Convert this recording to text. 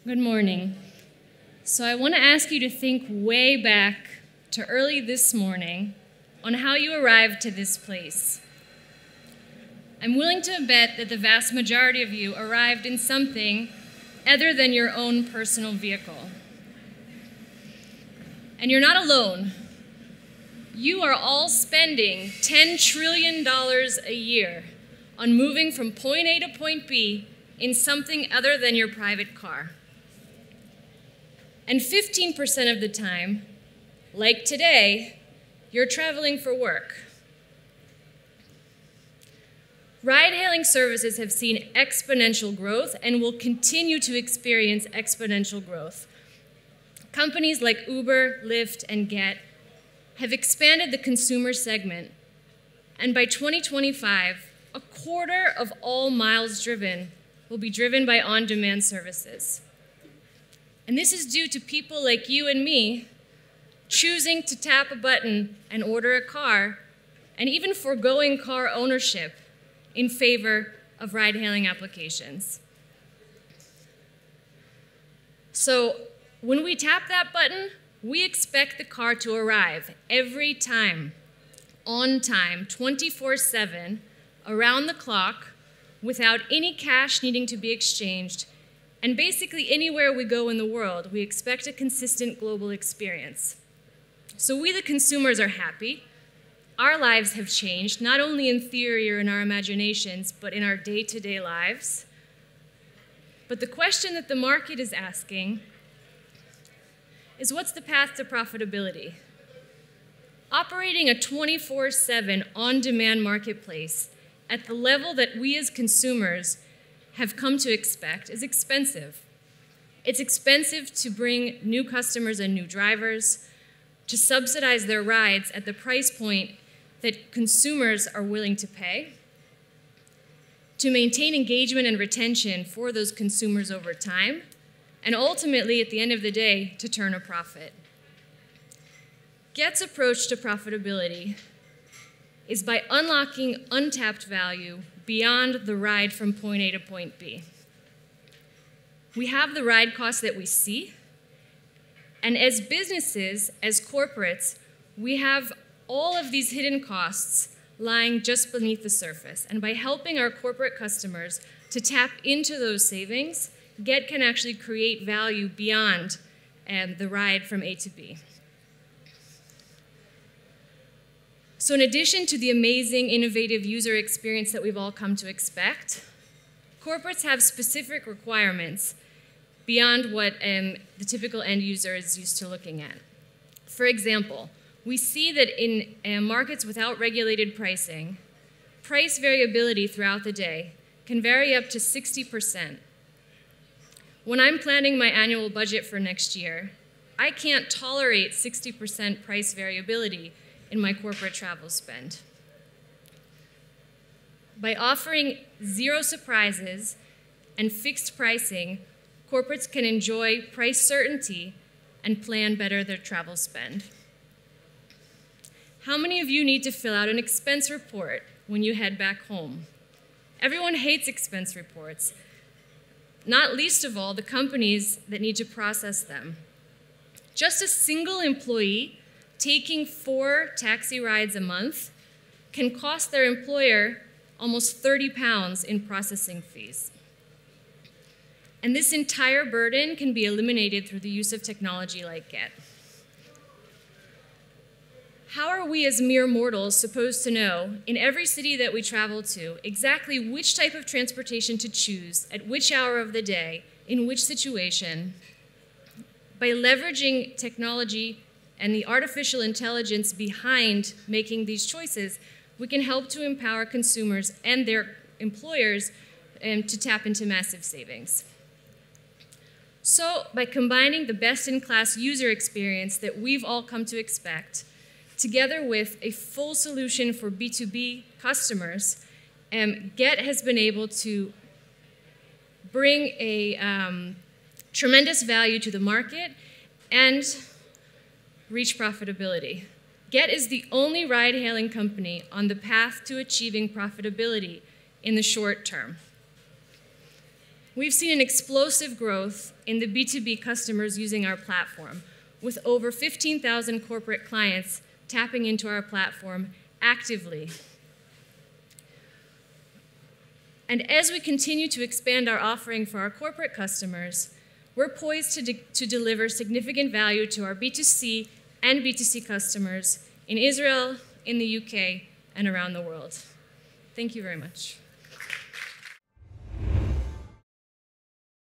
Good morning. So I want to ask you to think way back to early this morning on how you arrived to this place. I'm willing to bet that the vast majority of you arrived in something other than your own personal vehicle. And you're not alone. You are all spending $10 trillion a year on moving from point A to point B in something other than your private car. And 15% of the time, like today, you're traveling for work. Ride-hailing services have seen exponential growth and will continue to experience exponential growth. Companies like Uber, Lyft, and Get have expanded the consumer segment, and by 2025, a quarter of all miles driven will be driven by on-demand services. And this is due to people like you and me choosing to tap a button and order a car, and even foregoing car ownership in favor of ride-hailing applications. So when we tap that button, we expect the car to arrive every time, on time, 24/7, around the clock, without any cash needing to be exchanged, and basically anywhere we go in the world, we expect a consistent global experience. So we, the consumers, are happy. Our lives have changed, not only in theory or in our imaginations, but in our day-to-day lives. But the question that the market is asking is, what's the path to profitability? Operating a 24/7 on-demand marketplace at the level that we as consumers have come to expect is expensive. It's expensive to bring new customers and new drivers, to subsidize their rides at the price point that consumers are willing to pay, to maintain engagement and retention for those consumers over time, and ultimately, at the end of the day, to turn a profit. Get's approach to profitability is by unlocking untapped value beyond the ride from point A to point B. We have the ride costs that we see, and as businesses, as corporates, we have all of these hidden costs lying just beneath the surface. And by helping our corporate customers to tap into those savings, Get can actually create value beyond the ride from A to B. So in addition to the amazing, innovative user experience that we've all come to expect, corporates have specific requirements beyond what the typical end user is used to looking at. For example, we see that in markets without regulated pricing, price variability throughout the day can vary up to 60%. When I'm planning my annual budget for next year, I can't tolerate 60% price variability in my corporate travel spend. By offering zero surprises and fixed pricing, corporates can enjoy price certainty and plan better their travel spend. How many of you need to fill out an expense report when you head back home? Everyone hates expense reports, not least of all the companies that need to process them. Just a single employee taking 4 taxi rides a month can cost their employer almost 30 pounds in processing fees. And this entire burden can be eliminated through the use of technology like Get. How are we as mere mortals supposed to know, in every city that we travel to, exactly which type of transportation to choose, at which hour of the day, in which situation? By leveraging technology and the artificial intelligence behind making these choices, we can help to empower consumers and their employers to tap into massive savings. So, by combining the best-in-class user experience that we've all come to expect, together with a full solution for B2B customers, Get has been able to bring a tremendous value to the market and reach profitability. Get is the only ride-hailing company on the path to achieving profitability in the short term. we've seen an explosive growth in the B2B customers using our platform, with over 15,000 corporate clients tapping into our platform actively. And as we continue to expand our offering for our corporate customers, we're poised to deliver significant value to our B2C and B2C customers in Israel, in the UK, and around the world. Thank you very much.